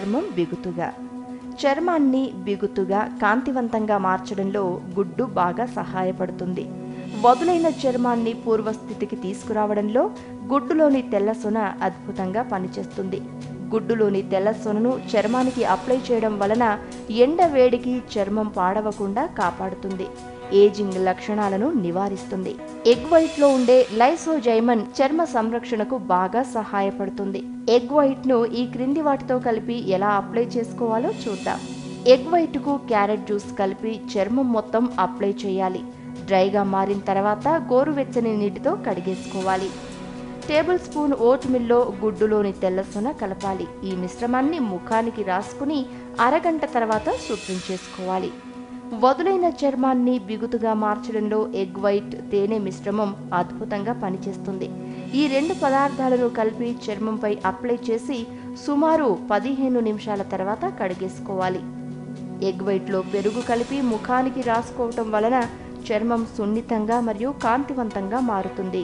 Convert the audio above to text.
చర్మం బిగుతుగా. చర్మాన్ని బిగుతుగా, కాంతివంతంగా మార్చడంలో గుడ్డు బాగా సహాయపడుతుంది. వదులైన చర్మాన్ని పూర్వస్థితికి తీసుకురావడంలో గుడ్డులోని తెల్ల సొన అద్భుతంగా పనిచేస్తుంది. గుడ్డులోని తెల్ల సొనను చర్మానికి అప్లై చేయడం వలన ఎండ వేడికి చర్మం పాడవకుండా కాపాడుతుంది. ఏజింగ్ లక్షణాలను నివారిస్తుంది. ఎగ్ వైట్ లో ఉండే లైసోజైమన్ చర్మ సంరక్షణకు బాగా సహాయపడుతుంది. ఎగ్ వైట్ ను ఈ క్రింది వాటితో కలిపి ఎలా అప్లై చేసుకోవాలో చూద్దాం. ఎగ్ వైట్ కు క్యారెట్ జ్యూస్ కలిపి చర్మం మొత్తం అప్లై చేయాలి. డ్రైగా మారిన తర్వాత గోరువెచ్చని నీటితో కడిగేసుకోవాలి. టేబుల్ స్పూన్ ఓట్ మిల్లో గుడ్డులోని తెల్లసొన కలపాలి. ఈ మిశ్రమాన్ని ముఖానికి రాసుకుని అరగంట తర్వాత శుభ్రం చేసుకోవాలి. వదులైన చర్మాన్ని బిగుతుగా మార్చడంలో ఎగ్ వైట్, తేనె మిశ్రమం అద్భుతంగా పనిచేస్తుంది. ఈ రెండు పదార్థాలను కలిపి చర్మంపై అప్లై చేసి సుమారు 15 నిమిషాల తర్వాత కడిగేసుకోవాలి. ఎగ్ వైట్లో పెరుగు కలిపి ముఖానికి రాసుకోవటం వలన చర్మం సున్నితంగా మరియు కాంతివంతంగా మారుతుంది.